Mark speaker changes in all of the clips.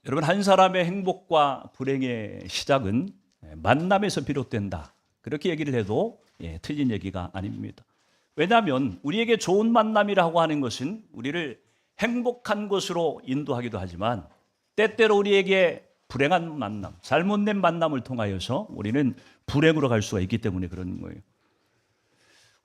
Speaker 1: 여러분, 한 사람의 행복과 불행의 시작은 만남에서 비롯된다. 그렇게 얘기를 해도 틀린 얘기가 아닙니다. 왜냐하면 우리에게 좋은 만남이라고 하는 것은 우리를 행복한 곳으로 인도하기도 하지만 때때로 우리에게 불행한 만남, 잘못된 만남을 통하여서 우리는 불행으로 갈 수가 있기 때문에 그런 거예요.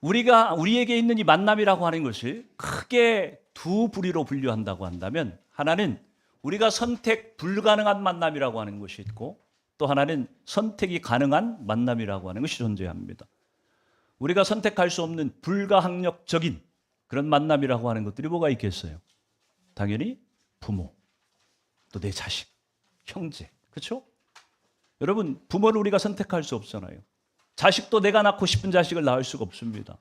Speaker 1: 우리에게 있는 이 만남이라고 하는 것을 크게 두 부류로 분류한다고 한다면, 하나는 우리가 선택 불가능한 만남이라고 하는 것이 있고, 또 하나는 선택이 가능한 만남이라고 하는 것이 존재합니다. 우리가 선택할 수 없는 불가항력적인 그런 만남이라고 하는 것들이 뭐가 있겠어요? 당연히 부모, 또 내 자식, 형제, 그렇죠? 여러분, 부모를 우리가 선택할 수 없잖아요. 자식도 내가 낳고 싶은 자식을 낳을 수가 없습니다.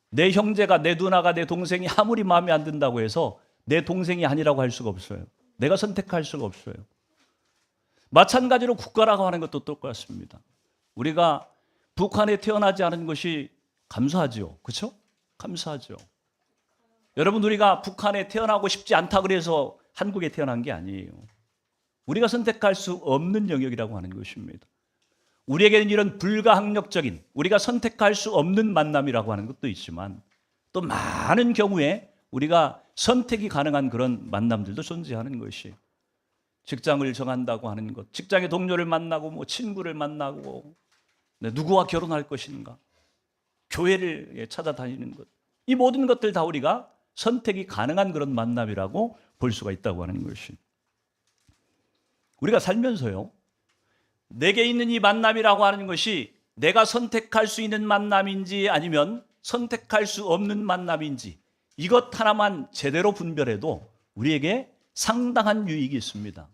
Speaker 1: 내 형제가, 내 누나가, 내 동생이 아무리 마음에 안 든다고 해서 내 동생이 아니라고 할 수가 없어요. 내가 선택할 수가 없어요. 마찬가지로 국가라고 하는 것도 똑같습니다. 우리가 북한에 태어나지 않은 것이 감사하죠. 그렇죠? 감사하죠. 여러분, 우리가 북한에 태어나고 싶지 않다 그래서 한국에 태어난 게 아니에요. 우리가 선택할 수 없는 영역이라고 하는 것입니다. 우리에게는 이런 불가항력적인, 우리가 선택할 수 없는 만남이라고 하는 것도 있지만, 또 많은 경우에 우리가 선택이 가능한 그런 만남들도 존재하는 것이에요. 직장을 정한다고 하는 것, 직장의 동료를 만나고 친구를 만나고, 누구와 결혼할 것인가, 교회를 찾아다니는 것, 이 모든 것들 다 우리가 선택이 가능한 그런 만남이라고 볼 수가 있다고 하는 것이. 우리가 살면서요, 내게 있는 이 만남이라고 하는 것이 내가 선택할 수 있는 만남인지 아니면 선택할 수 없는 만남인지, 이것 하나만 제대로 분별해도 우리에게 상당한 유익이 있습니다.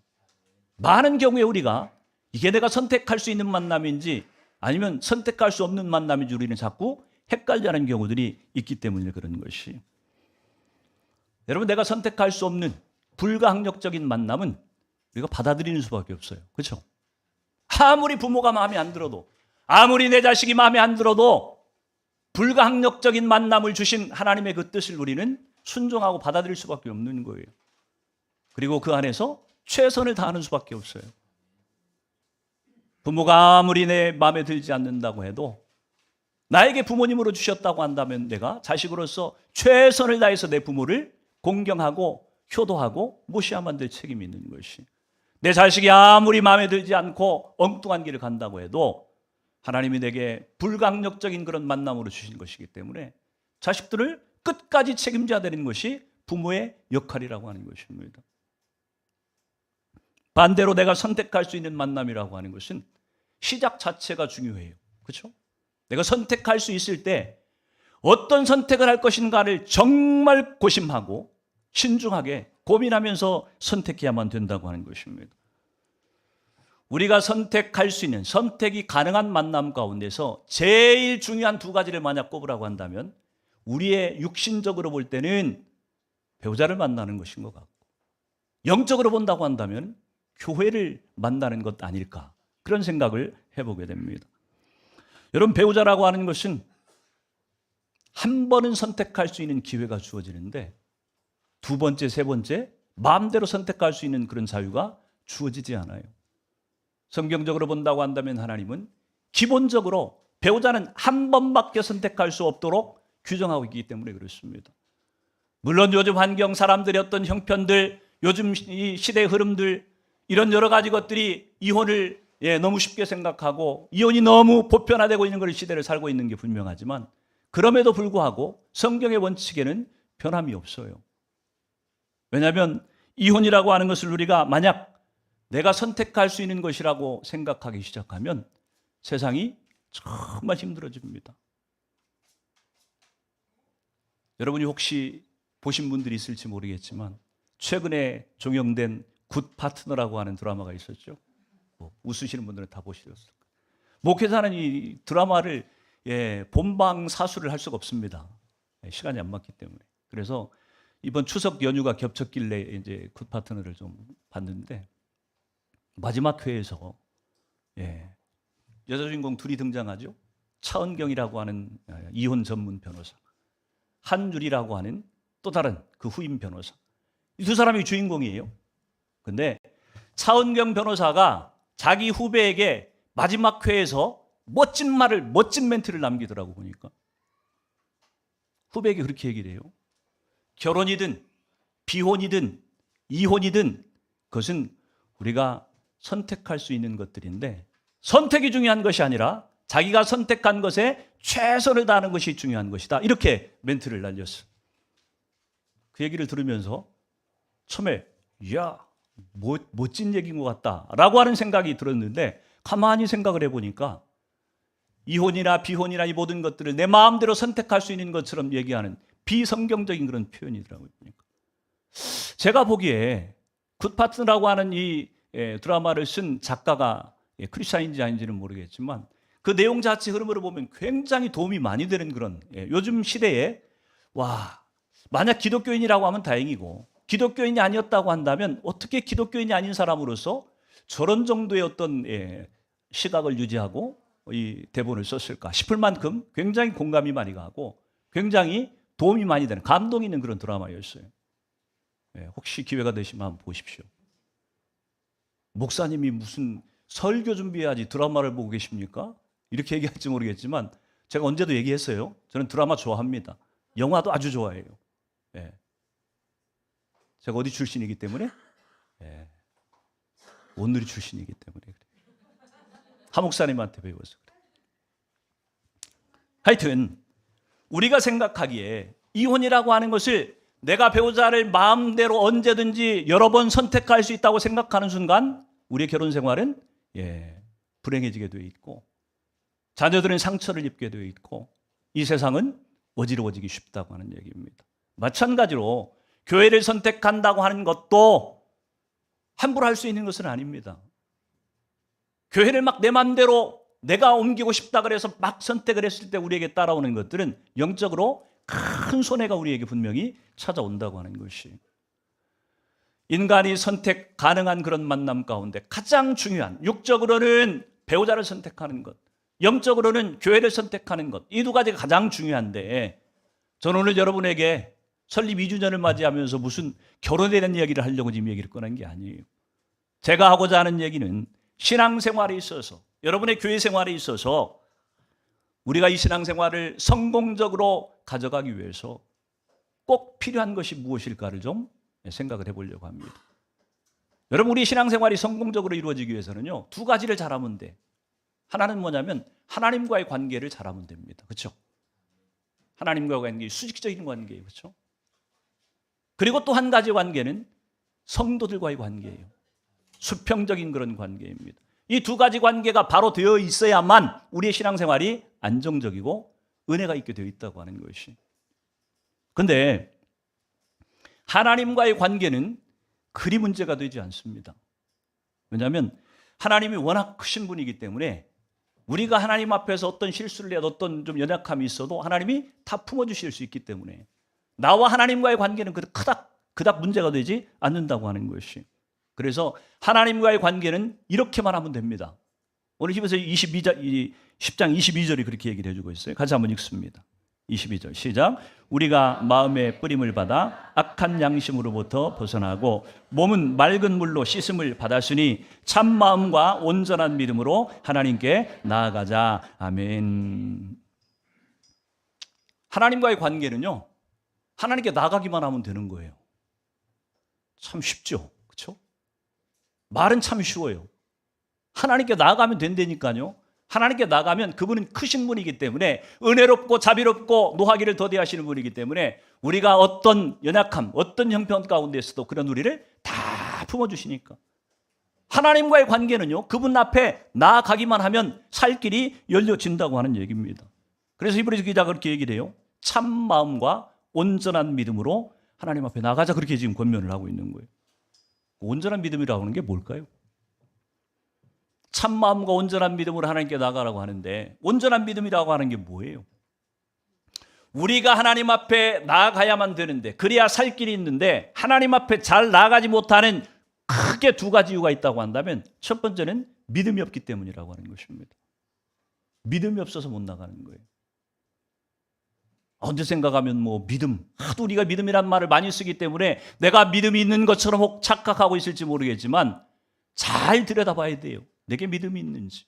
Speaker 1: 많은 경우에 우리가 이게 내가 선택할 수 있는 만남인지 아니면 선택할 수 없는 만남인지 우리는 자꾸 헷갈려하는 경우들이 있기 때문에 그런 것이. 여러분, 내가 선택할 수 없는 불가항력적인 만남은 우리가 받아들이는 수밖에 없어요. 그렇죠? 아무리 부모가 마음에 안 들어도, 아무리 내 자식이 마음에 안 들어도 불가항력적인 만남을 주신 하나님의 그 뜻을 우리는 순종하고 받아들일 수밖에 없는 거예요. 그리고 그 안에서 최선을 다하는 수밖에 없어요. 부모가 아무리 내 마음에 들지 않는다고 해도 나에게 부모님으로 주셨다고 한다면 내가 자식으로서 최선을 다해서 내 부모를 공경하고 효도하고 모시야만 될 책임이 있는 것이. 내 자식이 아무리 마음에 들지 않고 엉뚱한 길을 간다고 해도 하나님이 내게 불가항력적인 그런 만남으로 주신 것이기 때문에 자식들을 끝까지 책임져야 되는 것이 부모의 역할이라고 하는 것입니다. 반대로 내가 선택할 수 있는 만남이라고 하는 것은 시작 자체가 중요해요. 그렇죠? 내가 선택할 수 있을 때 어떤 선택을 할 것인가를 정말 고심하고 신중하게 고민하면서 선택해야만 된다고 하는 것입니다. 우리가 선택할 수 있는, 선택이 가능한 만남 가운데서 제일 중요한 두 가지를 만약 꼽으라고 한다면 우리의 육신적으로 볼 때는 배우자를 만나는 것인 것 같고, 영적으로 본다고 한다면 교회를 만나는 것 아닐까, 그런 생각을 해보게 됩니다. 여러분, 배우자라고 하는 것은 한 번은 선택할 수 있는 기회가 주어지는데 두 번째, 세 번째 마음대로 선택할 수 있는 그런 자유가 주어지지 않아요. 성경적으로 본다고 한다면 하나님은 기본적으로 배우자는 한 번밖에 선택할 수 없도록 규정하고 있기 때문에 그렇습니다. 물론 요즘 환경, 사람들의 어떤 형편들, 요즘 이 시대의 흐름들, 이런 여러 가지 것들이 이혼을 너무 쉽게 생각하고 이혼이 너무 보편화되고 있는 그런 시대를 살고 있는 게 분명하지만, 그럼에도 불구하고 성경의 원칙에는 변함이 없어요. 왜냐하면 이혼이라고 하는 것을 우리가 만약 내가 선택할 수 있는 것이라고 생각하기 시작하면 세상이 정말 힘들어집니다. 여러분이 혹시 보신 분들이 있을지 모르겠지만 최근에 종영된 굿 파트너라고 하는 드라마가 있었죠. 웃으시는 분들은 다 보셨을 거예요. 목회자는 이 드라마를 본방사수를 할 수가 없습니다. 시간이 안 맞기 때문에. 그래서 이번 추석 연휴가 겹쳤길래 이제 굿 파트너를 좀 봤는데, 마지막 회에서 여자 주인공 둘이 등장하죠. 차은경이라고 하는 이혼 전문 변호사, 한율이라고 하는 또 다른 그 후임 변호사, 이 두 사람이 주인공이에요. 근데 차은경 변호사가 자기 후배에게 마지막 회에서 멋진 멘트를 남기더라고 보니까. 후배에게 그렇게 얘기를 해요. 결혼이든 비혼이든 이혼이든 그것은 우리가 선택할 수 있는 것들인데 선택이 중요한 것이 아니라 자기가 선택한 것에 최선을 다하는 것이 중요한 것이다. 이렇게 멘트를 날렸어. 그 얘기를 들으면서 처음에 이야 멋진 얘기인 것 같다라고 하는 생각이 들었는데 가만히 생각을 해보니까 이혼이나 비혼이나 이 모든 것들을 내 마음대로 선택할 수 있는 것처럼 얘기하는 비성경적인 그런 표현이더라고요. 제가 보기에 굿파트너라고 하는 이 드라마를 쓴 작가가 크리스찬인지 아닌지는 모르겠지만 그 내용 자체 흐름으로 보면 굉장히 도움이 많이 되는 그런 요즘 시대에 만약 기독교인이라고 하면 다행이고 기독교인이 아니었다고 한다면 어떻게 기독교인이 아닌 사람으로서 저런 정도의 어떤 시각을 유지하고 이 대본을 썼을까 싶을 만큼 굉장히 공감이 많이 가고 굉장히 도움이 많이 되는 감동이 있는 그런 드라마였어요. 혹시 기회가 되시면 한번 보십시오. 목사님이 무슨 설교 준비해야지 드라마를 보고 계십니까? 이렇게 얘기할지 모르겠지만 제가 언제도 얘기했어요. 저는 드라마 좋아합니다. 영화도 아주 좋아해요. 제가 어디 출신이기 때문에? 온누리 출신이기 때문에 그래요. 하 목사님한테 배워서 그래요. 하여튼 우리가 생각하기에 이혼이라고 하는 것을 내가 배우자를 마음대로 언제든지 여러 번 선택할 수 있다고 생각하는 순간 우리의 결혼 생활은 불행해지게 되어 있고 자녀들은 상처를 입게 되어 있고 이 세상은 어지러워지기 쉽다고 하는 얘기입니다. 마찬가지로 교회를 선택한다고 하는 것도 함부로 할 수 있는 것은 아닙니다. 교회를 막 내 마음대로 내가 옮기고 싶다 그래서 막 선택을 했을 때 우리에게 따라오는 것들은 영적으로 큰 손해가 우리에게 분명히 찾아온다고 하는 것이 인간이 선택 가능한 그런 만남 가운데 가장 중요한 육적으로는 배우자를 선택하는 것, 영적으로는 교회를 선택하는 것, 이 두 가지가 가장 중요한데 저는 오늘 여러분에게 설립 2주년을 맞이하면서 무슨 결혼에 대한 이야기를 하려고 지금 얘기를 꺼낸 게 아니에요. 제가 하고자 하는 얘기는 신앙생활에 있어서 여러분의 교회 생활에 있어서 우리가 이 신앙생활을 성공적으로 가져가기 위해서 꼭 필요한 것이 무엇일까를 좀 생각을 해보려고 합니다. 여러분 우리 신앙생활이 성공적으로 이루어지기 위해서는요 두 가지를 잘하면 돼. 하나는 뭐냐면 하나님과의 관계를 잘하면 됩니다. 그렇죠? 하나님과의 관계, 수직적인 관계예요. 그렇죠? 그리고 또 한 가지 관계는 성도들과의 관계예요. 수평적인 그런 관계입니다. 이 두 가지 관계가 바로 되어 있어야만 우리의 신앙생활이 안정적이고 은혜가 있게 되어 있다고 하는 것이. 그런데 하나님과의 관계는 그리 문제가 되지 않습니다. 왜냐하면 하나님이 워낙 크신 분이기 때문에 우리가 하나님 앞에서 어떤 실수를 해도 어떤 좀 연약함이 있어도 하나님이 다 품어주실 수 있기 때문에 나와 하나님과의 관계는 그닥 문제가 되지 않는다고 하는 것이. 그래서 하나님과의 관계는 이렇게만 하면 됩니다. 오늘 히브리서 10장 22절이 그렇게 얘기를 해주고 있어요. 같이 한번 읽습니다. 22절 시작. 우리가 마음의 뿌림을 받아 악한 양심으로부터 벗어나고 몸은 맑은 물로 씻음을 받았으니 참 마음과 온전한 믿음으로 하나님께 나아가자. 아멘. 하나님과의 관계는요 하나님께 나아가기만 하면 되는 거예요. 참 쉽죠. 그렇죠? 말은 참 쉬워요. 하나님께 나아가면 된다니까요. 하나님께 나가면 그분은 크신 분이기 때문에 은혜롭고 자비롭고 노하기를 더디하시는 분이기 때문에 우리가 어떤 연약함, 어떤 형편 가운데서도 그런 우리를 다 품어주시니까. 하나님과의 관계는요 그분 앞에 나아가기만 하면 살 길이 열려진다고 하는 얘기입니다. 그래서 히브리서 기자가 그렇게 얘기를 해요. 참 마음과 온전한 믿음으로 하나님 앞에 나가자, 그렇게 지금 권면을 하고 있는 거예요. 온전한 믿음이라고 하는 게 뭘까요? 참 마음과 온전한 믿음으로 하나님께 나가라고 하는데 온전한 믿음이라고 하는 게 뭐예요? 우리가 하나님 앞에 나아가야만 되는데 그래야 살 길이 있는데 하나님 앞에 잘 나아가지 못하는 크게 두 가지 이유가 있다고 한다면 첫 번째는 믿음이 없기 때문이라고 하는 것입니다. 믿음이 없어서 못 나가는 거예요. 언제 생각하면 믿음, 하도 우리가 믿음이란 말을 많이 쓰기 때문에 내가 믿음이 있는 것처럼 혹 착각하고 있을지 모르겠지만 잘 들여다봐야 돼요. 내게 믿음이 있는지.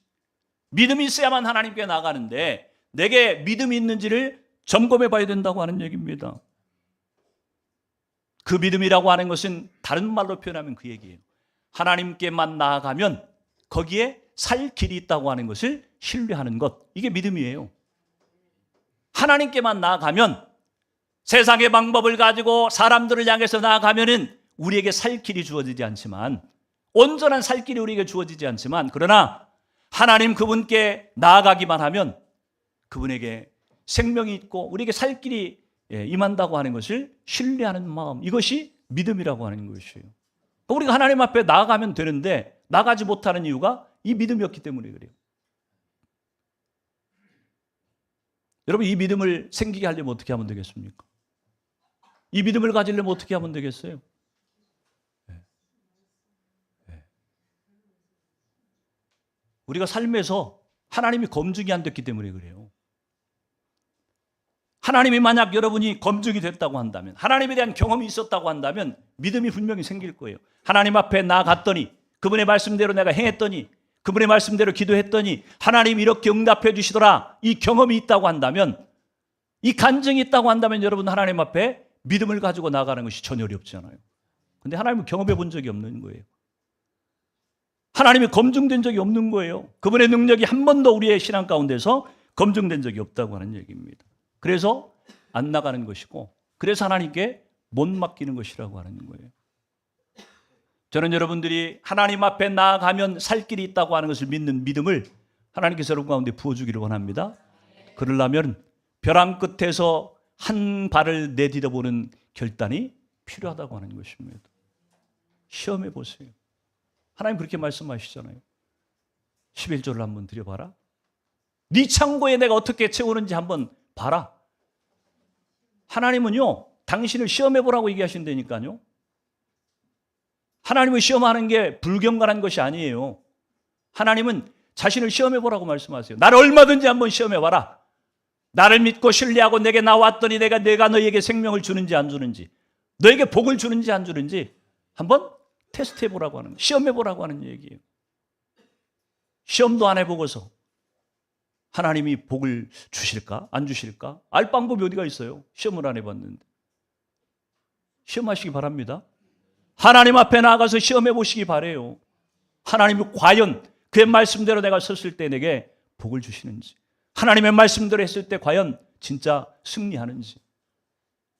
Speaker 1: 믿음이 있어야만 하나님께 나가는데 내게 믿음이 있는지를 점검해 봐야 된다고 하는 얘기입니다. 그 믿음이라고 하는 것은 다른 말로 표현하면 그 얘기예요. 하나님께만 나아가면 거기에 살 길이 있다고 하는 것을 신뢰하는 것. 이게 믿음이에요. 하나님께만 나아가면 세상의 방법을 가지고 사람들을 향해서 나아가면은 우리에게 살 길이 주어지지 않지만, 온전한 살 길이 우리에게 주어지지 않지만, 그러나 하나님 그분께 나아가기만 하면 그분에게 생명이 있고 우리에게 살 길이 임한다고 하는 것을 신뢰하는 마음, 이것이 믿음이라고 하는 것이에요. 우리가 하나님 앞에 나아가면 되는데 나가지 못하는 이유가 이 믿음이었기 때문에 그래요. 여러분, 이 믿음을 생기게 하려면 어떻게 하면 되겠습니까? 이 믿음을 가지려면 어떻게 하면 되겠어요? 우리가 삶에서 하나님이 검증이 안 됐기 때문에 그래요. 하나님이 만약 여러분이 검증이 됐다고 한다면, 하나님에 대한 경험이 있었다고 한다면 믿음이 분명히 생길 거예요. 하나님 앞에 나아갔더니, 그분의 말씀대로 내가 행했더니, 그분의 말씀대로 기도했더니 하나님이 이렇게 응답해 주시더라, 이 경험이 있다고 한다면, 이 간증이 있다고 한다면 여러분 하나님 앞에 믿음을 가지고 나가는 것이 전혀 어렵지 않아요. 근데 하나님은 경험해 본 적이 없는 거예요. 하나님이 검증된 적이 없는 거예요. 그분의 능력이 한 번도 우리의 신앙 가운데서 검증된 적이 없다고 하는 얘기입니다. 그래서 안 나가는 것이고, 그래서 하나님께 못 맡기는 것이라고 하는 거예요. 저는 여러분들이 하나님 앞에 나아가면 살 길이 있다고 하는 것을 믿는 믿음을 하나님께서 여러분 가운데 부어주기를 원합니다. 그러려면 벼랑 끝에서 한 발을 내디뎌보는 결단이 필요하다고 하는 것입니다. 시험해 보세요. 하나님 그렇게 말씀하시잖아요. 11절을 한번 드려봐라. 네 창고에 내가 어떻게 채우는지 한번 봐라. 하나님은요, 당신을 시험해 보라고 얘기하신다니까요. 하나님을 시험하는 게 불경건한 것이 아니에요. 하나님은 자신을 시험해 보라고 말씀하세요. 나를 얼마든지 한번 시험해 봐라. 나를 믿고 신뢰하고 내게 나왔더니 내가 너에게 생명을 주는지 안 주는지, 너에게 복을 주는지 안 주는지 한번 테스트해 보라고 하는, 시험해 보라고 하는 얘기예요. 시험도 안 해보고서 하나님이 복을 주실까 안 주실까 알 방법이 어디가 있어요? 시험을 안 해봤는데. 시험하시기 바랍니다. 하나님 앞에 나가서 시험해 보시기 바래요. 하나님이 과연 그의 말씀대로 내가 섰을 때 내게 복을 주시는지, 하나님의 말씀대로 했을 때 과연 진짜 승리하는지.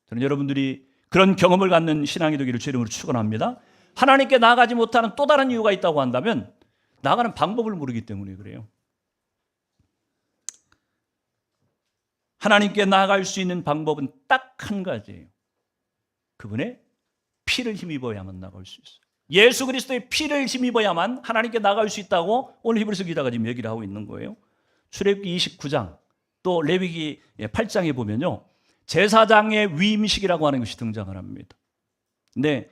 Speaker 1: 저는 여러분들이 그런 경험을 갖는 신앙이 되기를 주의 이름으로 축원합니다. 하나님께 나아가지 못하는 또 다른 이유가 있다고 한다면 나아가는 방법을 모르기 때문에 그래요. 하나님께 나아갈 수 있는 방법은 딱 한 가지예요. 그분의 피를 힘입어야만 나아갈 수 있어요. 예수 그리스도의 피를 힘입어야만 하나님께 나아갈 수 있다고 오늘 히브리서 기자가 지금 얘기를 하고 있는 거예요. 출애굽기 29장 또 레위기 8장에 보면요, 제사장의 위임식이라고 하는 것이 등장을 합니다. 근데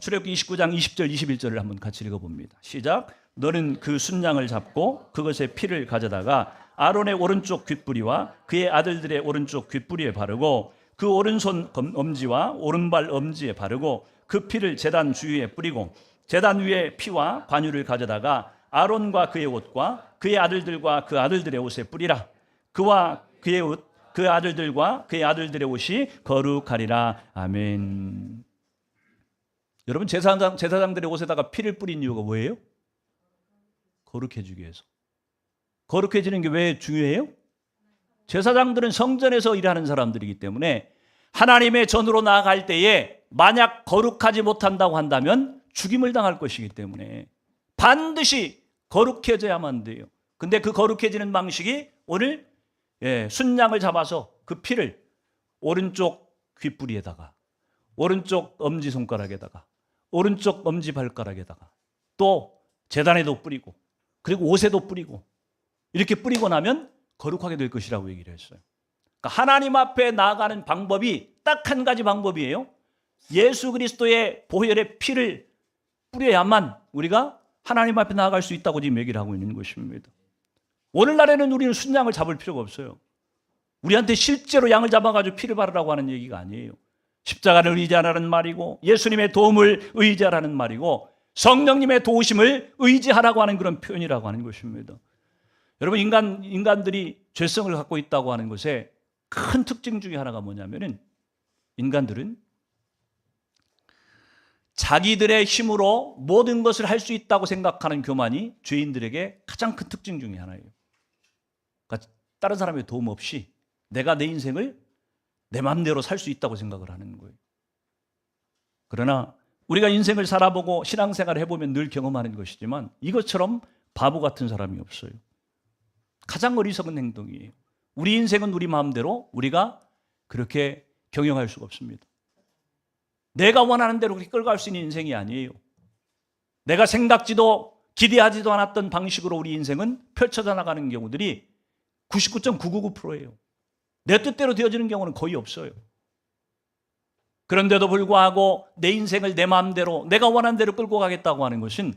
Speaker 1: 출애굽기 29장 20절 21절을 한번 같이 읽어봅니다. 시작. 너는 그 순양을 잡고 그것의 피를 가져다가 아론의 오른쪽 귓뿌리와 그의 아들들의 오른쪽 귓뿌리에 바르고 그 오른손 엄지와 오른발 엄지에 바르고 그 피를 제단 주위에 뿌리고 제단 위에 피와 관유를 가져다가 아론과 그의 옷과 그의 아들들과 그 아들들의 옷에 뿌리라. 그와 그의 옷, 그 아들들과 그의 아들들의 옷이 거룩하리라. 아멘. 여러분, 제사장들의 옷에다가 피를 뿌린 이유가 뭐예요? 거룩해지기 위해서. 거룩해지는 게 왜 중요해요? 제사장들은 성전에서 일하는 사람들이기 때문에 하나님의 전으로 나아갈 때에 만약 거룩하지 못한다고 한다면 죽임을 당할 것이기 때문에 반드시 거룩해져야만 돼요. 근데 그 거룩해지는 방식이 오늘 순양을 잡아서 그 피를 오른쪽 귓뿌리에다가, 오른쪽 엄지손가락에다가, 오른쪽 엄지발가락에다가, 또 제단에도 뿌리고, 그리고 옷에도 뿌리고, 이렇게 뿌리고 나면 거룩하게 될 것이라고 얘기를 했어요. 그러니까 하나님 앞에 나아가는 방법이 딱 한 가지 방법이에요. 예수 그리스도의 보혈의 피를 뿌려야만 우리가 하나님 앞에 나아갈 수 있다고 지금 얘기를 하고 있는 것입니다. 오늘날에는 우리는 순양을 잡을 필요가 없어요. 우리한테 실제로 양을 잡아가지고 피를 바르라고 하는 얘기가 아니에요. 십자가를 의지하라는 말이고 예수님의 도움을 의지하라는 말이고 성령님의 도우심을 의지하라고 하는 그런 표현이라고 하는 것입니다. 여러분, 인간들이 죄성을 갖고 있다고 하는 것의 큰 특징 중에 하나가 뭐냐면은, 인간들은 자기들의 힘으로 모든 것을 할 수 있다고 생각하는 교만이 죄인들에게 가장 큰 특징 중에 하나예요. 그러니까 다른 사람의 도움 없이 내가 내 인생을 내 마음대로 살 수 있다고 생각을 하는 거예요. 그러나 우리가 인생을 살아보고 신앙생활을 해보면 늘 경험하는 것이지만 이것처럼 바보 같은 사람이 없어요. 가장 어리석은 행동이에요. 우리 인생은 우리 마음대로 우리가 그렇게 경영할 수가 없습니다. 내가 원하는 대로 그렇게 끌고 갈 수 있는 인생이 아니에요. 내가 생각지도 기대하지도 않았던 방식으로 우리 인생은 펼쳐져 나가는 경우들이 99.999%예요. 내 뜻대로 되어지는 경우는 거의 없어요. 그런데도 불구하고 내 인생을 내 마음대로 내가 원하는 대로 끌고 가겠다고 하는 것은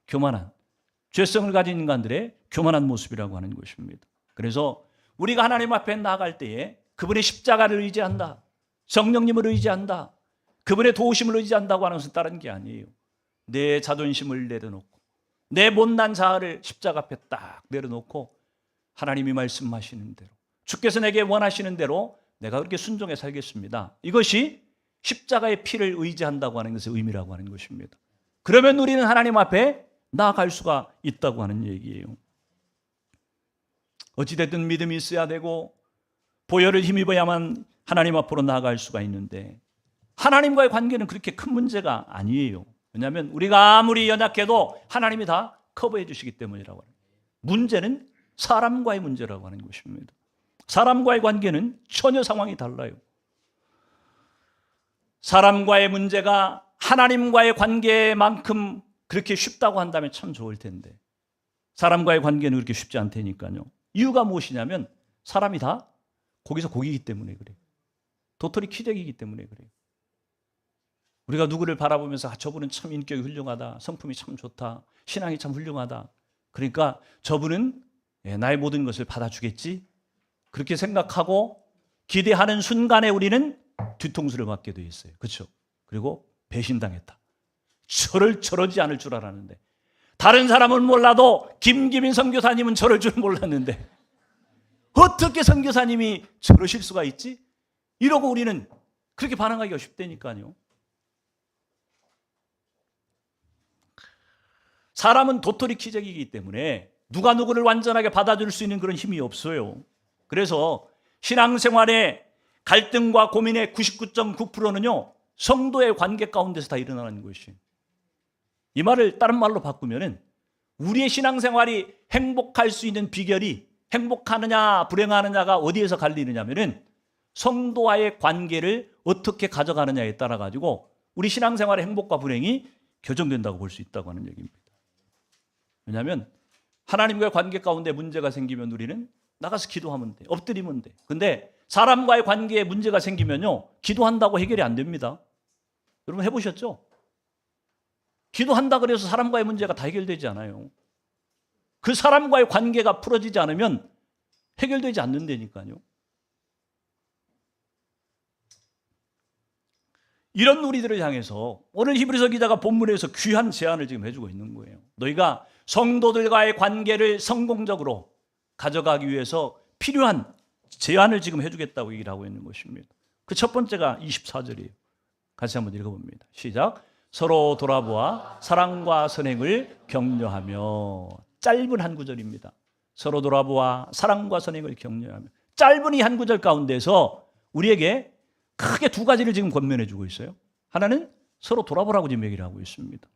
Speaker 1: 교만한, 죄성을 가진 인간들의 교만한 모습이라고 하는 것입니다. 그래서 우리가 하나님 앞에 나아갈 때에 그분의 십자가를 의지한다, 성령님을 의지한다, 그분의 도우심을 의지한다고 하는 것은 다른 게 아니에요. 내 자존심을 내려놓고 내 못난 자아를 십자가 앞에 딱 내려놓고 하나님이 말씀하시는 대로, 주께서 내게 원하시는 대로 내가 그렇게 순종해 살겠습니다. 이것이 십자가의 피를 의지한다고 하는 것의 의미라고 하는 것입니다. 그러면 우리는 하나님 앞에 나아갈 수가 있다고 하는 얘기예요. 어찌됐든 믿음이 있어야 되고 보혈을 힘입어야만 하나님 앞으로 나아갈 수가 있는데, 하나님과의 관계는 그렇게 큰 문제가 아니에요. 왜냐하면 우리가 아무리 연약해도 하나님이 다 커버해 주시기 때문이라고 합니다. 문제는 사람과의 문제라고 하는 것입니다. 사람과의 관계는 전혀 상황이 달라요. 사람과의 문제가 하나님과의 관계만큼 그렇게 쉽다고 한다면 참 좋을 텐데, 사람과의 관계는 그렇게 쉽지 않다니까요. 이유가 무엇이냐면 사람이 다 거기서 거기이기 때문에 그래요. 도토리 키재기이기 때문에 그래요. 우리가 누구를 바라보면서 저분은 참 인격이 훌륭하다, 성품이 참 좋다, 신앙이 참 훌륭하다, 그러니까 저분은 나의 모든 것을 받아주겠지, 그렇게 생각하고 기대하는 순간에 우리는 뒤통수를 맞게 돼 있어요. 그렇죠? 그리고 배신당했다. 저러지 않을 줄 알았는데, 다른 사람은 몰라도 김기민 선교사님은 저럴 줄 몰랐는데 어떻게 선교사님이 저러실 수가 있지? 이러고 우리는 그렇게 반응하기가 쉽다니까요. 사람은 도토리 키재기이기 때문에 누가 누구를 완전하게 받아줄 수 있는 그런 힘이 없어요. 그래서 신앙생활의 갈등과 고민의 99.9%는요 성도의 관계 가운데서 다 일어나는 것이. 이 말을 다른 말로 바꾸면은 우리의 신앙생활이 행복할 수 있는 비결이, 행복하느냐 불행하느냐가 어디에서 갈리느냐면은 성도와의 관계를 어떻게 가져가느냐에 따라 가지고 우리 신앙생활의 행복과 불행이 교정된다고 볼 수 있다고 하는 얘기입니다. 왜냐하면 하나님과의 관계 가운데 문제가 생기면 우리는 나가서 기도하면 돼, 엎드리면 돼. 근데 사람과의 관계에 문제가 생기면요 기도한다고 해결이 안 됩니다. 여러분 해보셨죠? 기도한다 그래서 사람과의 문제가 다 해결되지 않아요. 그 사람과의 관계가 풀어지지 않으면 해결되지 않는다니까요. 이런 우리들을 향해서 오늘 히브리서 기자가 본문에서 귀한 제안을 지금 해주고 있는 거예요. 너희가 성도들과의 관계를 성공적으로 가져가기 위해서 필요한 제안을 지금 해주겠다고 얘기를 하고 있는 것입니다. 그 첫 번째가 24절이에요. 같이 한번 읽어봅니다. 시작. 서로 돌아보아 사랑과 선행을 격려하며. 짧은 한 구절입니다. 서로 돌아보아 사랑과 선행을 격려하며. 짧은 이 한 구절 가운데서 우리에게 크게 두 가지를 지금 권면해 주고 있어요. 하나는 서로 돌아보라고 지금 얘기를 하고 있습니다.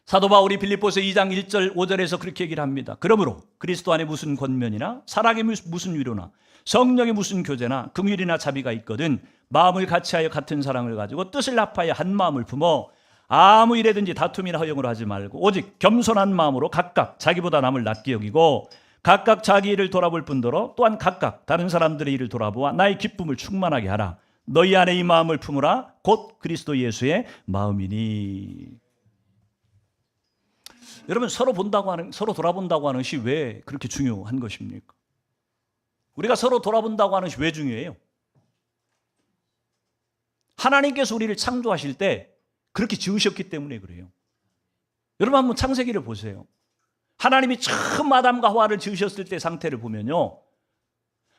Speaker 1: 사도 바울이 빌립보서 2장 1절 5절에서 그렇게 얘기를 합니다. 그러므로 그리스도 안에 무슨 권면이나 사랑의 무슨 위로나 성령의 무슨 교제나 긍휼이나 자비가 있거든 마음을 같이하여 같은 사랑을 가지고 뜻을 합하여 한 마음을 품어 아무 일에든지 다툼이나 허용을 하지 말고 오직 겸손한 마음으로 각각 자기보다 남을 낮게 여기고 각각 자기 일을 돌아볼 뿐더러 또한 각각 다른 사람들의 일을 돌아보아 나의 기쁨을 충만하게 하라. 너희 안에 이 마음을 품으라. 곧 그리스도 예수의 마음이니. 여러분 서로 돌아본다고 하는 것이 왜 그렇게 중요한 것입니까? 우리가 서로 돌아본다고 하는 것이 왜 중요해요? 하나님께서 우리를 창조하실 때 그렇게 지으셨기 때문에 그래요. 여러분 한번 창세기를 보세요. 하나님이 처음 아담과 하와를 지으셨을 때 상태를 보면요,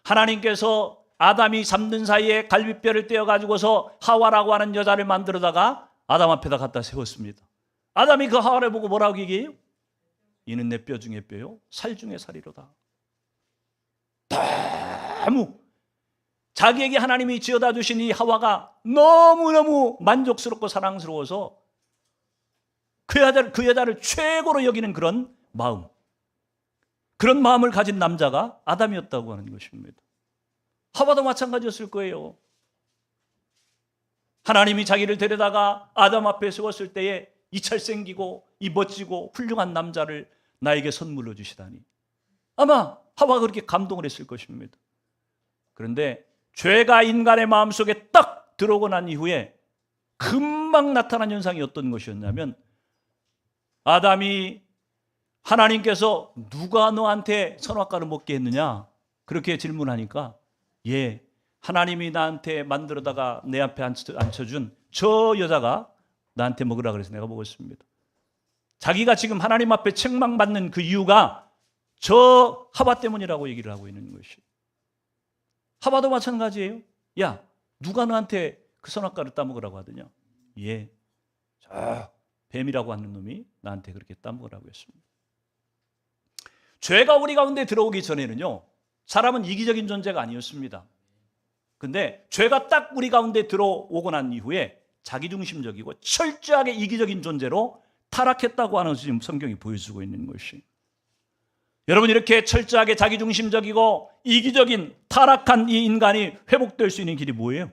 Speaker 1: 하나님께서 아담이 잠든 사이에 갈비뼈를 떼어가지고서 하와라고 하는 여자를 만들어다가 아담 앞에다 갖다 세웠습니다. 아담이 그 하와를 보고 뭐라고 얘기해요? 이는 내 뼈 중에 뼈요 살 중에 살이로다. 너무 자기에게 하나님이 지어다 주신 이 하와가 너무너무 만족스럽고 사랑스러워서 그 여자를 최고로 여기는 그런 마음, 그런 마음을 가진 남자가 아담이었다고 하는 것입니다. 하와도 마찬가지였을 거예요. 하나님이 자기를 데려다가 아담 앞에 세웠을 때에 이 잘생기고 이 멋지고 훌륭한 남자를 나에게 선물로 주시다니, 아마 하와가 그렇게 감동을 했을 것입니다. 그런데 죄가 인간의 마음속에 딱 들어오고 난 이후에 금방 나타난 현상이 어떤 것이었냐면, 아담이 하나님께서 누가 너한테 선악과를 먹게 했느냐 그렇게 질문하니까, 예, 하나님이 나한테 만들어다가 내 앞에 앉혀준 저 여자가 나한테 먹으라 그래서 내가 먹었습니다. 자기가 지금 하나님 앞에 책망받는 그 이유가 저 하와 때문이라고 얘기를 하고 있는 것이. 하와도 마찬가지예요. 야, 누가 너한테 그 선악과를 따먹으라고 하더냐? 예, 저 뱀이라고 하는 놈이 나한테 그렇게 따먹으라고 했습니다. 죄가 우리 가운데 들어오기 전에는요, 사람은 이기적인 존재가 아니었습니다. 근데 죄가 딱 우리 가운데 들어오고 난 이후에 자기중심적이고 철저하게 이기적인 존재로 타락했다고 하는 것을 지금 성경이 보여주고 있는 것이. 여러분, 이렇게 철저하게 자기중심적이고 이기적인 타락한 이 인간이 회복될 수 있는 길이 뭐예요?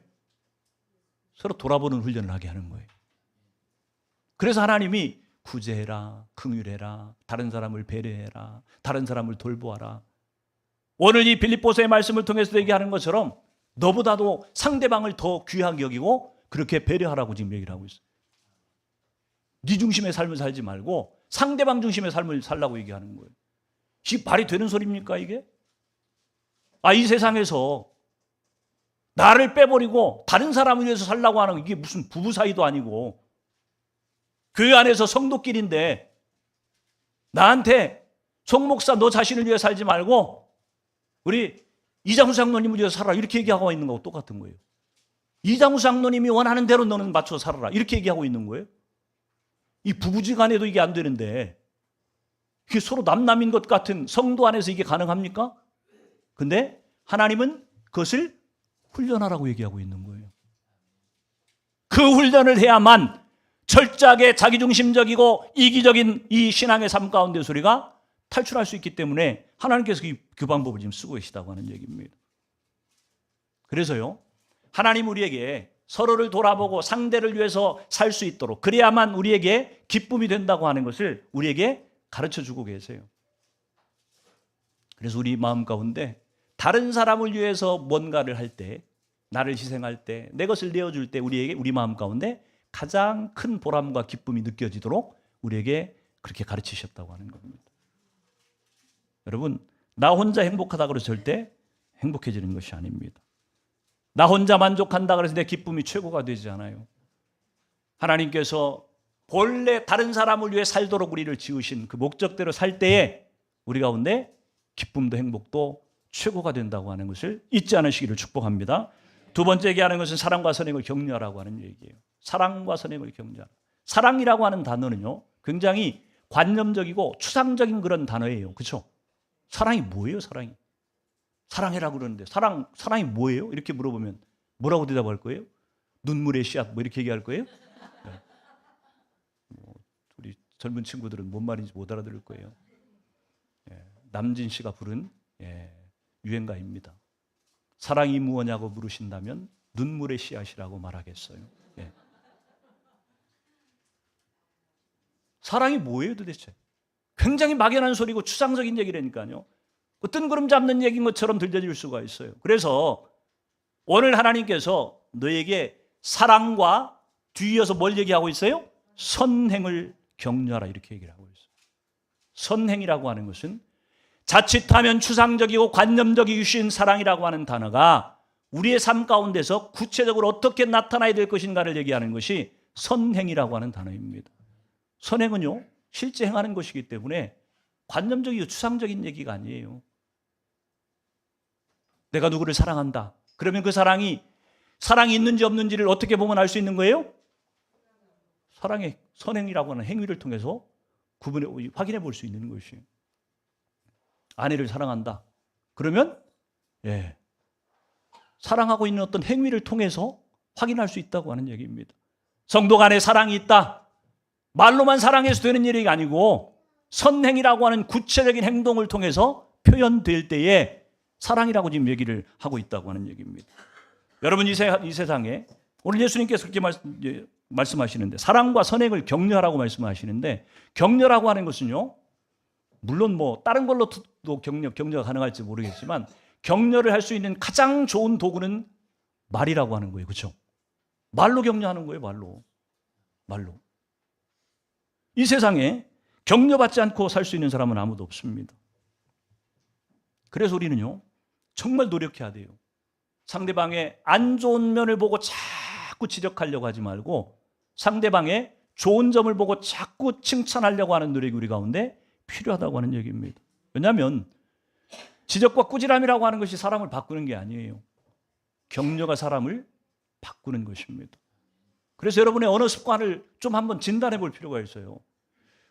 Speaker 1: 서로 돌아보는 훈련을 하게 하는 거예요. 그래서 하나님이 구제해라, 긍휼해라, 다른 사람을 배려해라, 다른 사람을 돌보아라. 오늘 이 빌립보서의 말씀을 통해서 얘기하는 것처럼 너보다도 상대방을 더 귀하게 여기고 그렇게 배려하라고 지금 얘기를 하고 있어요. 네 중심의 삶을 살지 말고 상대방 중심의 삶을 살라고 얘기하는 거예요. 이게 말이 되는 소리입니까 이게? 이 세상에서 나를 빼버리고 다른 사람을 위해서 살라고 하는, 이게 무슨 부부 사이도 아니고 교회 안에서 성도끼리인데 나한테 송 목사 너 자신을 위해 살지 말고 우리 이장수 장로님을 위해서 살아라 이렇게 얘기하고 있는 거하고 똑같은 거예요. 이장수 장로님이 원하는 대로 너는 맞춰서 살아라 이렇게 얘기하고 있는 거예요. 이 부부지간에도 이게 안 되는데 이게 서로 남남인 것 같은 성도 안에서 이게 가능합니까? 근데 하나님은 그것을 훈련하라고 얘기하고 있는 거예요. 그 훈련을 해야만 철저하게 자기중심적이고 이기적인 이 신앙의 삶 가운데서 우리가 탈출할 수 있기 때문에 하나님께서 그 방법을 지금 쓰고 계시다고 하는 얘기입니다. 그래서요, 하나님 우리에게 서로를 돌아보고 상대를 위해서 살 수 있도록, 그래야만 우리에게 기쁨이 된다고 하는 것을 우리에게 가르쳐주고 계세요. 그래서 우리 마음 가운데 다른 사람을 위해서 뭔가를 할 때, 나를 희생할 때, 내 것을 내어줄 때 우리 마음 가운데 가장 큰 보람과 기쁨이 느껴지도록 우리에게 그렇게 가르치셨다고 하는 겁니다. 여러분, 나 혼자 행복하다 그래서 절대 행복해지는 것이 아닙니다. 나 혼자 만족한다 그래서 내 기쁨이 최고가 되지 않아요. 하나님께서 본래 다른 사람을 위해 살도록 우리를 지으신 그 목적대로 살 때에 우리 가운데 기쁨도 행복도 최고가 된다고 하는 것을 잊지 않으시기를 축복합니다. 두 번째 얘기하는 것은 사랑과 선행을 격려하라고 하는 얘기예요. 사랑과 선행을 격려하라. 사랑이라고 하는 단어는요, 굉장히 관념적이고 추상적인 그런 단어예요. 그렇죠? 사랑이 뭐예요? 사랑해라고 그러는데 사랑이 뭐예요? 이렇게 물어보면 뭐라고 대답할 거예요? 눈물의 씨앗 뭐 이렇게 얘기할 거예요? 네. 우리 젊은 친구들은 뭔 말인지 못 알아들을 거예요. 남진 씨가 부른 유행가입니다. 사랑이 무엇냐고 물으신다면 눈물의 씨앗이라고 말하겠어요. 사랑이 뭐예요 도대체? 굉장히 막연한 소리고 추상적인 얘기라니까요. 뜬구름 잡는 얘기인 것처럼 들려질 수가 있어요. 그래서 오늘 하나님께서 너에게 사랑과 뒤이어서 뭘 얘기하고 있어요? 선행을 격려하라 이렇게 얘기를 하고 있어요. 선행이라고 하는 것은 자칫하면 추상적이고 관념적이신 사랑이라고 하는 단어가 우리의 삶 가운데서 구체적으로 어떻게 나타나야 될 것인가를 얘기하는 것이 선행이라고 하는 단어입니다. 선행은요, 실제 행하는 것이기 때문에 관념적이고 추상적인 얘기가 아니에요. 내가 누구를 사랑한다. 그러면 그 사랑이 있는지 없는지를 어떻게 보면 알 수 있는 거예요? 사랑의 선행이라고 하는 행위를 통해서 확인해 볼 수 있는 것이에요. 아내를 사랑한다. 그러면 사랑하고 있는 어떤 행위를 통해서 확인할 수 있다고 하는 얘기입니다. 성도 간에 사랑이 있다. 말로만 사랑해서 되는 일이 아니고 선행이라고 하는 구체적인 행동을 통해서 표현될 때에 사랑이라고 지금 얘기를 하고 있다고 하는 얘기입니다. 여러분, 이 세상에 오늘 예수님께서 그렇게 말씀하시는데 사랑과 선행을 격려하라고 말씀하시는데, 격려라고 하는 것은요, 물론 뭐 다른 걸로도 격려가 가능할지 모르겠지만 격려를 할 수 있는 가장 좋은 도구는 말이라고 하는 거예요. 그렇죠? 말로 격려하는 거예요. 말로. 이 세상에 격려받지 않고 살 수 있는 사람은 아무도 없습니다. 그래서 우리는요, 정말 노력해야 돼요. 상대방의 안 좋은 면을 보고 자꾸 지적하려고 하지 말고 상대방의 좋은 점을 보고 자꾸 칭찬하려고 하는 노력이 우리 가운데 필요하다고 하는 얘기입니다. 왜냐하면 지적과 꾸지람이라고 하는 것이 사람을 바꾸는 게 아니에요. 격려가 사람을 바꾸는 것입니다. 그래서 여러분의 언어 습관을 좀 한번 진단해 볼 필요가 있어요.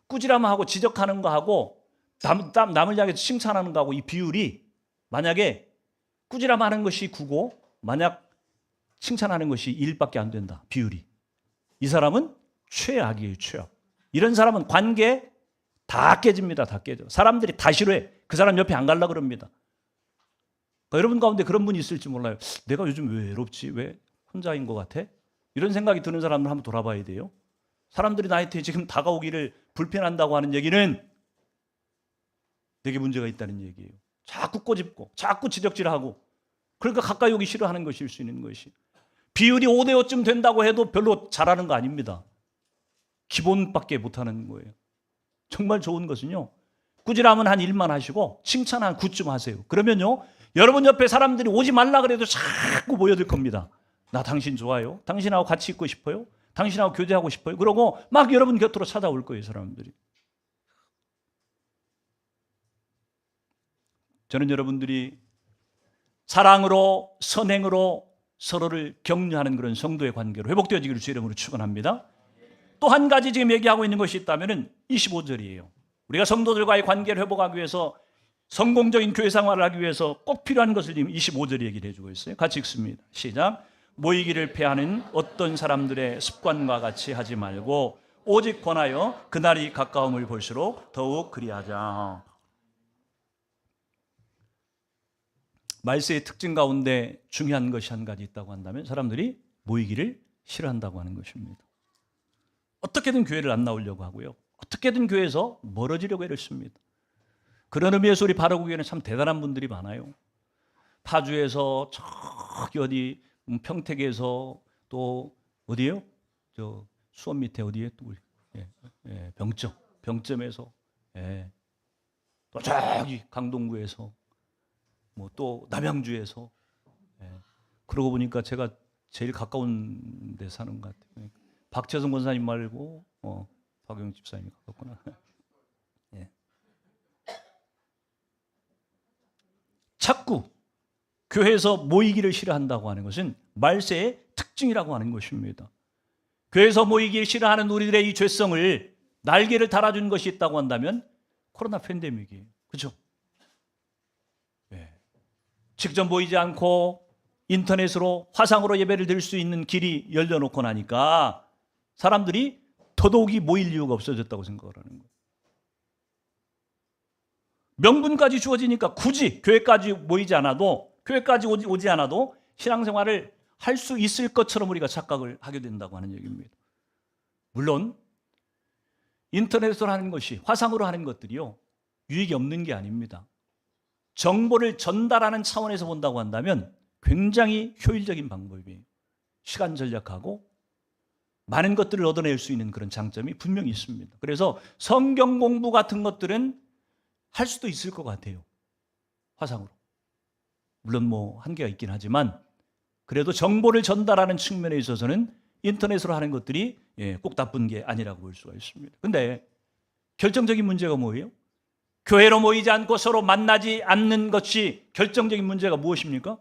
Speaker 1: 꾸지람하고 지적하는 거하고 남을 향해서 칭찬하는 거하고 이 비율이, 만약에 꾸지람하는 것이 9고 만약 칭찬하는 것이 1밖에 안 된다, 비율이, 이 사람은 최악이에요. 최악. 이런 사람은 관계 다 깨집니다. 다 깨져. 사람들이 다 싫어해. 그 사람 옆에 안 가려고 그럽니다. 그러니까 여러분 가운데 그런 분이 있을지 몰라요. 내가 요즘 왜 외롭지? 왜 혼자인 것 같아? 이런 생각이 드는 사람을 한번 돌아봐야 돼요. 사람들이 나한테 지금 다가오기를 불편한다고 하는 얘기는 되게 문제가 있다는 얘기예요. 자꾸 꼬집고 자꾸 지적질하고, 그러니까 가까이 오기 싫어하는 것일 수 있는 것이. 비율이 5대5쯤 된다고 해도 별로 잘하는 거 아닙니다. 기본밖에 못하는 거예요. 정말 좋은 것은요, 꾸지람은 한 1만 하시고 칭찬 한 9쯤 하세요. 그러면요, 여러분 옆에 사람들이 오지 말라 그래도 자꾸 모여들 겁니다. 나 당신 좋아요. 당신하고 같이 있고 싶어요. 당신하고 교제하고 싶어요. 그러고 막 여러분 곁으로 찾아올 거예요, 사람들이. 저는 여러분들이 사랑으로, 선행으로 서로를 격려하는 그런 성도의 관계로 회복되어지기를 주의 이름으로 축원합니다. 또 한 가지 지금 얘기하고 있는 것이 있다면 25절이에요. 우리가 성도들과의 관계를 회복하기 위해서, 성공적인 교회 생활을 하기 위해서 꼭 필요한 것을 지금 25절이 얘기를 해주고 있어요. 같이 읽습니다. 시작. 모이기를 패하는 어떤 사람들의 습관과 같이 하지 말고 오직 권하여 그날이 가까움을 볼수록 더욱 그리하자. 말세의 특징 가운데 중요한 것이 한 가지 있다고 한다면 사람들이 모이기를 싫어한다고 하는 것입니다. 어떻게든 교회를 안 나오려고 하고요, 어떻게든 교회에서 멀어지려고 애를 씁니다. 그런 의미에서 우리 바로구교회는 참 대단한 분들이 많아요. 파주에서 저기 어디 평택에서 또 어디예요? 저 수원 밑에 어디에 또 병점에서, 또 저기 강동구에서, 뭐 또 남양주에서, 그러고 보니까 제가 제일 가까운 데 사는 것 같아요. 박재성 권사님 말고 박영 집사님이 가깝구나. 자꾸 교회에서 모이기를 싫어한다고 하는 것은 말세의 특징이라고 하는 것입니다. 교회에서 모이기를 싫어하는 우리들의 이 죄성을, 날개를 달아준 것이 있다고 한다면 코로나 팬데믹이에요. 그렇죠? 직접 모이지 않고 인터넷으로, 화상으로 예배를 드릴 수 있는 길이 열려놓고 나니까 사람들이 더더욱이 모일 이유가 없어졌다고 생각을 하는 거예요. 명분까지 주어지니까 굳이 교회까지 모이지 않아도, 교회까지 오지 않아도 신앙생활을 할 수 있을 것처럼 우리가 착각을 하게 된다고 하는 얘기입니다. 물론 인터넷으로 하는 것이, 화상으로 하는 것들이요, 유익이 없는 게 아닙니다. 정보를 전달하는 차원에서 본다고 한다면 굉장히 효율적인 방법이에요. 시간 절약하고 많은 것들을 얻어낼 수 있는 그런 장점이 분명히 있습니다. 그래서 성경 공부 같은 것들은 할 수도 있을 것 같아요, 화상으로. 물론 뭐 한계가 있긴 하지만 그래도 정보를 전달하는 측면에 있어서는 인터넷으로 하는 것들이 꼭 나쁜 게 아니라고 볼 수가 있습니다. 근데 결정적인 문제가 뭐예요? 교회로 모이지 않고 서로 만나지 않는 것이 결정적인 문제가 무엇입니까?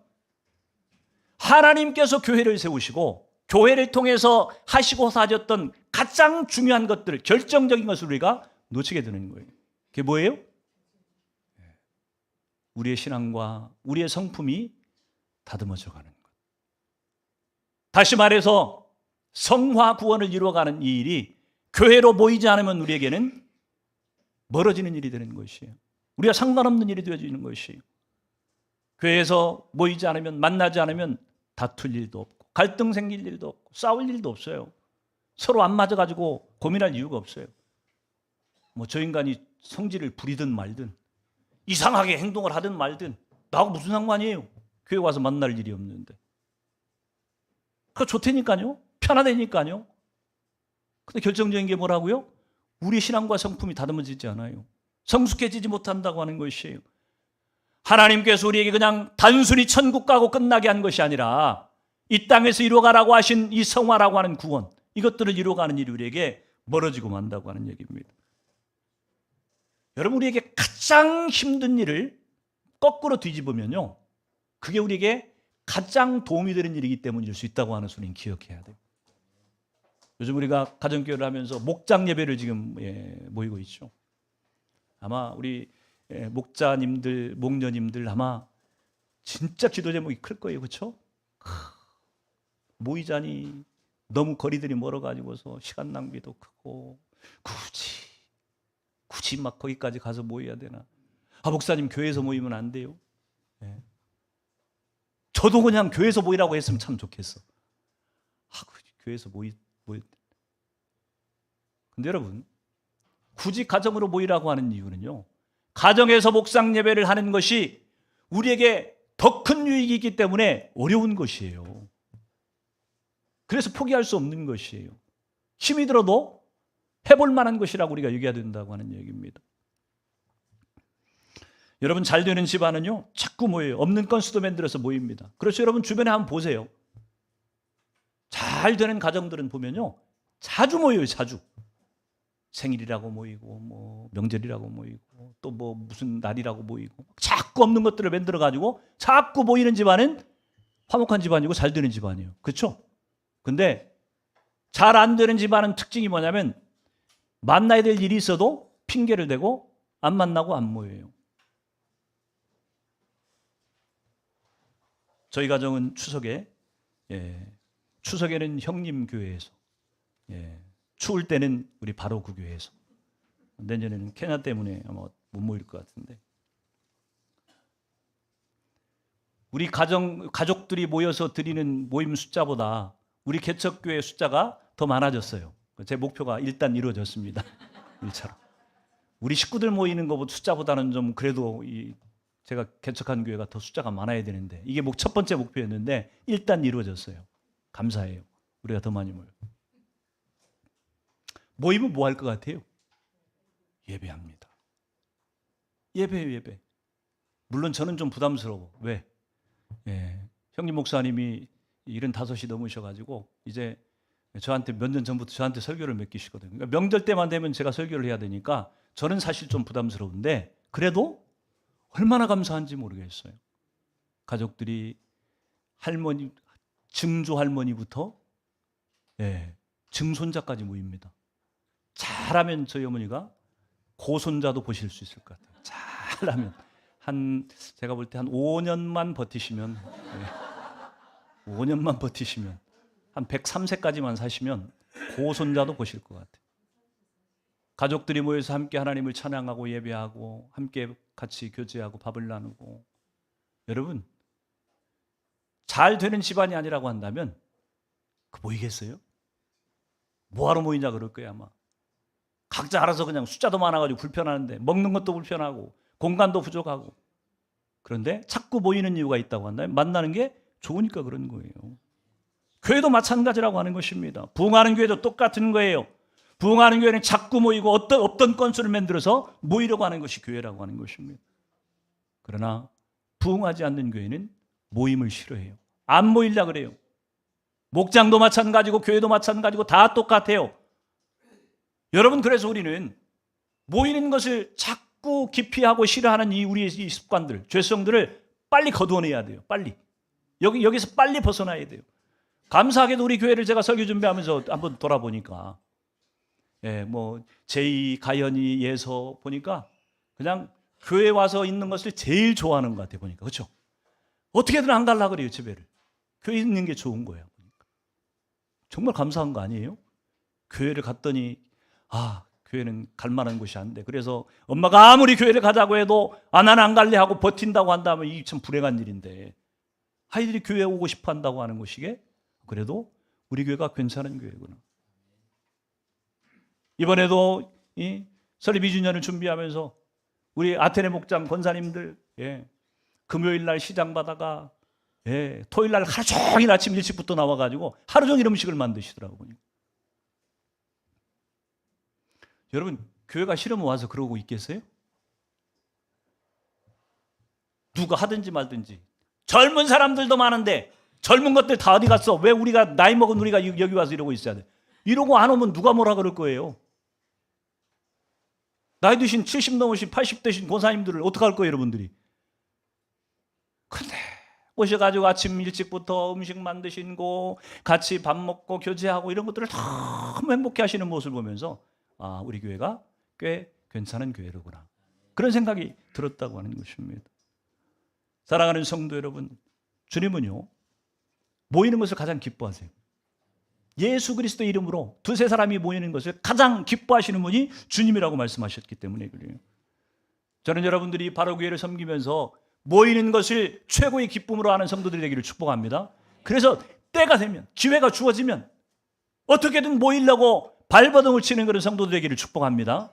Speaker 1: 하나님께서 교회를 세우시고 교회를 통해서 하시고 사셨던 가장 중요한 것들, 결정적인 것을 우리가 놓치게 되는 거예요. 그게 뭐예요? 우리의 신앙과 우리의 성품이 다듬어져 가는 것. 다시 말해서 성화 구원을 이루어가는 이 일이 교회로 모이지 않으면 우리에게는 멀어지는 일이 되는 것이에요. 우리가 상관없는 일이 되어지는 것이에요. 교회에서 모이지 않으면, 만나지 않으면 다툴 일도 없고 갈등 생길 일도 없고 싸울 일도 없어요. 서로 안 맞아가지고 고민할 이유가 없어요. 뭐 저 인간이 성질을 부리든 말든 이상하게 행동을 하든 말든 나하고 무슨 상관이에요. 교회 와서 만날 일이 없는데. 그거 좋다니까요. 편하다니까요. 근데 결정적인 게 뭐라고요? 우리 신앙과 성품이 다듬어지지 않아요. 성숙해지지 못한다고 하는 것이에요. 하나님께서 우리에게 그냥 단순히 천국 가고 끝나게 한 것이 아니라 이 땅에서 이루어가라고 하신 이 성화라고 하는 구원, 이것들을 이루어가는 일이 우리에게 멀어지고 만다고 하는 얘기입니다. 여러분, 우리에게 가장 힘든 일을 거꾸로 뒤집으면요, 그게 우리에게 가장 도움이 되는 일이기 때문일 수 있다고 하는 소리는 기억해야 돼요. 요즘 우리가 가정교회를 하면서 목장 예배를 지금 모이고 있죠. 아마 우리 목자님들, 목녀님들 아마 진짜 기도 제목이 클 거예요. 그렇죠? 모이자니 너무 거리들이 멀어가지고서 시간 낭비도 크고 굳이 막 거기까지 가서 모여야 되나. 목사님 교회에서 모이면 안 돼요. 저도 그냥 교회에서 모이라고 했으면 참 좋겠어. 교회에서 모이. 근데 여러분, 굳이 가정으로 모이라고 하는 이유는요, 가정에서 목상 예배를 하는 것이 우리에게 더 큰 유익이 있기 때문에 어려운 것이에요. 그래서 포기할 수 없는 것이에요. 힘이 들어도 해볼 만한 것이라고 우리가 얘기해야 된다고 하는 얘기입니다. 여러분, 잘 되는 집안은요 자꾸 모여요. 없는 건수도 만들어서 모입니다. 그래서 여러분 주변에 한번 보세요. 잘 되는 가정들은 보면요 자주 모여요. 자주. 생일이라고 모이고 뭐 명절이라고 모이고 또 뭐 무슨 날이라고 모이고 자꾸 없는 것들을 만들어 가지고 자꾸 모이는 집안은 화목한 집안이고 잘 되는 집안이에요. 그렇죠? 근데 잘 안 되는 집안은 특징이 뭐냐면 만나야 될 일이 있어도 핑계를 대고 안 만나고 안 모여요. 저희 가정은 추석에는 형님 교회에서, 추울 때는 우리 바로 그 교회에서, 내년에는 캐나 때문에 아마 못 모일 것 같은데, 우리 가족들이 모여서 드리는 모임 숫자보다 우리 개척교회 숫자가 더 많아졌어요. 제 목표가 일단 이루어졌습니다. 1차로. 우리 식구들 모이는 것 숫자보다는 좀 그래도 제가 개척한 교회가 더 숫자가 많아야 되는데 이게 첫 번째 목표였는데 일단 이루어졌어요. 감사해요. 우리가 더 많이 모여요. 모이면 뭐 할 것 같아요? 예배합니다. 예배예요, 예배. 물론 저는 좀 부담스러워. 왜? 형님 목사님이 75이 넘으셔가지고 이제 저한테 몇 년 전부터 저한테 설교를 맡기시거든요. 그러니까 명절 때만 되면 제가 설교를 해야 되니까 저는 사실 좀 부담스러운데 그래도 얼마나 감사한지 모르겠어요. 가족들이 할머니, 증조 할머니부터 증손자까지 모입니다. 잘하면 저희 어머니가 고손자도 보실 수 있을 것 같아요. 잘하면 제가 볼 때 한 5년만 버티시면 5년만 버티시면 한 103세까지만 사시면 고손자도 보실 것 같아요. 가족들이 모여서 함께 하나님을 찬양하고 예배하고 함께 같이 교제하고 밥을 나누고. 여러분, 잘 되는 집안이 아니라고 한다면 모이겠어요? 뭐하러 모이냐 그럴 거예요 아마. 각자 알아서 그냥 숫자도 많아가지고 불편하는데 먹는 것도 불편하고 공간도 부족하고. 그런데 자꾸 모이는 이유가 있다고 한다면 만나는 게 좋으니까 그런 거예요. 교회도 마찬가지라고 하는 것입니다. 부흥하는 교회도 똑같은 거예요. 부흥하는 교회는 자꾸 모이고 어떤 건수를 만들어서 모이려고 하는 것이 교회라고 하는 것입니다. 그러나 부흥하지 않는 교회는 모임을 싫어해요. 안 모이려고 그래요. 목장도 마찬가지고 교회도 마찬가지고 다 똑같아요. 여러분, 그래서 우리는 모이는 것을 자꾸 기피하고 싫어하는 우리의 이 습관들, 죄성들을 빨리 거두어내야 돼요. 빨리. 여기서 빨리 벗어나야 돼요. 감사하게도 우리 교회를 제가 설교 준비하면서 한번 돌아보니까 제이, 가연이, 예서 보니까 그냥 교회 와서 있는 것을 제일 좋아하는 것 같아요. 보니까. 그렇죠? 어떻게든 안 가려고 그래요. 집에를. 교회 있는 게 좋은 거예요. 정말 감사한 거 아니에요? 교회를 갔더니 교회는 갈 만한 곳이 안 돼. 그래서 엄마가 아무리 교회를 가자고 해도 나는 안 갈래 하고 버틴다고 한다면 이게 참 불행한 일인데, 아이들이 교회 오고 싶어 한다고 하는 것이게 그래도 우리 교회가 괜찮은 교회구나. 이번에도 설립 2주년을 준비하면서 우리 아테네 목장 권사님들 금요일 날 시장 받아가 토요일 날 하루 종일 아침 일찍부터 나와가지고 하루 종일 음식을 만드시더라고요. 여러분, 교회가 싫으면 와서 그러고 있겠어요? 누가 하든지 말든지. 젊은 사람들도 많은데 젊은 것들 다 어디 갔어? 왜 우리가 나이 먹은 우리가 여기 와서 이러고 있어야 돼? 이러고 안 오면 누가 뭐라 그럴 거예요? 나이 드신 70 넘으신 80 되신 권사님들을 어떡할 거예요, 여러분들이? 근데 오셔가지고 아침 일찍부터 음식 만드시고 같이 밥 먹고 교제하고 이런 것들을 너무 행복해 하시는 모습을 보면서 우리 교회가 꽤 괜찮은 교회로구나, 그런 생각이 들었다고 하는 것입니다. 사랑하는 성도 여러분, 주님은요 모이는 것을 가장 기뻐하세요. 예수 그리스도의 이름으로 두세 사람이 모이는 것을 가장 기뻐하시는 분이 주님이라고 말씀하셨기 때문에 그래요. 저는 여러분들이 바로 교회를 섬기면서 모이는 것을 최고의 기쁨으로 하는 성도들이 되기를 축복합니다. 그래서 때가 되면, 기회가 주어지면 어떻게든 모이려고 발버둥을 치는 그런 성도들이 되기를 축복합니다.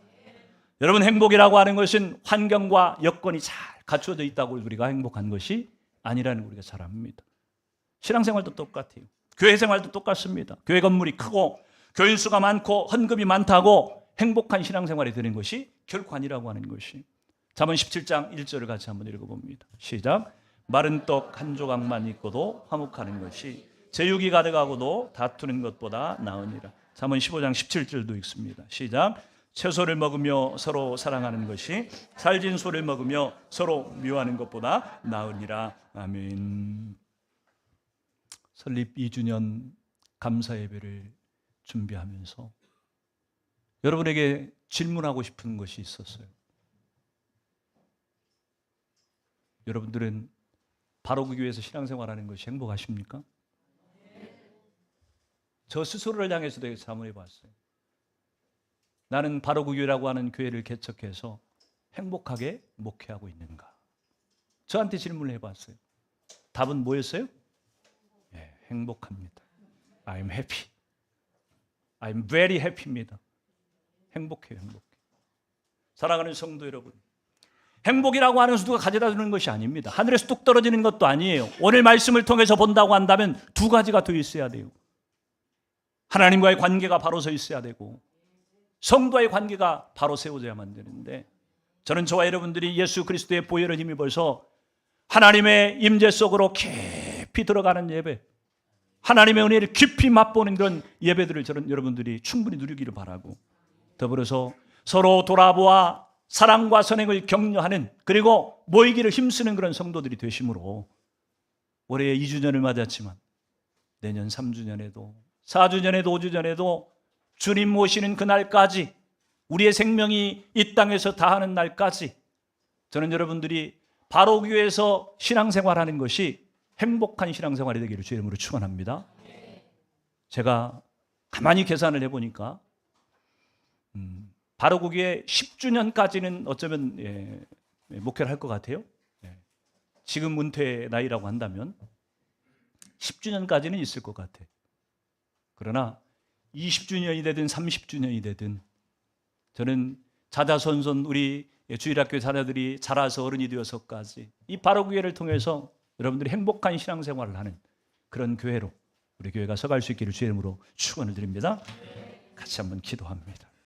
Speaker 1: 여러분, 행복이라고 하는 것은 환경과 여건이 잘 갖춰져 있다고 우리가 행복한 것이 아니라는 걸 우리가 잘 압니다. 신앙생활도 똑같아요. 교회 생활도 똑같습니다. 교회 건물이 크고 교인 수가 많고 헌금이 많다고 행복한 신앙생활이 되는 것이 결코 아니라고 하는 것이. 잠언 17장 1절을 같이 한번 읽어봅니다. 시작. 마른 떡 한 조각만 있고도 화목하는 것이 제육이 가득하고도 다투는 것보다 나으니라. 잠언 15장 17절도 읽습니다. 시작. 채소를 먹으며 서로 사랑하는 것이 살진 소를 먹으며 서로 미워하는 것보다 나으니라. 아멘. 설립 2주년 감사 예배를 준비하면서 여러분에게 질문하고 싶은 것이 있었어요. 여러분들은 바로 그 교회에서 신앙생활하는 것이 행복하십니까? 저 스스로를 향해서도 자문해 봤어요. 나는 바로 그 교회라고 하는 교회를 개척해서 행복하게 목회하고 있는가? 저한테 질문을 해봤어요. 답은 뭐였어요? 행복합니다. I'm happy. I'm very happy입니다. 행복해요, 행복해. 사랑하는 성도 여러분, 행복이라고 하는 것은 누가 가져다 주는 것이 아닙니다. 하늘에서 뚝 떨어지는 것도 아니에요. 오늘 말씀을 통해서 본다고 한다면 두 가지가 더 있어야 돼요. 하나님과의 관계가 바로 서 있어야 되고 성도와의 관계가 바로 세워져야만 되는데, 저는 저와 여러분들이 예수 그리스도의 보혈을 힘입어서 하나님의 임재 속으로 깊이 들어가는 예배, 하나님의 은혜를 깊이 맛보는 그런 예배들을 저는 여러분들이 충분히 누리기를 바라고, 더불어서 서로 돌아보아 사랑과 선행을 격려하는, 그리고 모이기를 힘쓰는 그런 성도들이 되심으로 올해 2주년을 맞았지만 내년 3주년에도 4주년에도 5주년에도 주님 모시는 그날까지, 우리의 생명이 이 땅에서 다하는 날까지 저는 여러분들이 바로 교회에서 신앙생활하는 것이 행복한 신앙생활이 되기를 주의 이름으로 축원합니다. 제가 가만히 계산을 해보니까 바로 교회 10주년까지는 어쩌면 목회를 할 것 같아요. 지금 은퇴 나이라고 한다면 10주년까지는 있을 것 같아. 그러나 20주년이 되든 30주년이 되든 저는 자자손손 우리 주일학교 자녀들이 자라서 어른이 되어서까지 이 바로 교회를 통해서 여러분들이 행복한 신앙생활을 하는 그런 교회로 우리 교회가 서갈 수 있기를 주의 이름으로 축원을 드립니다. 같이 한번 기도합니다.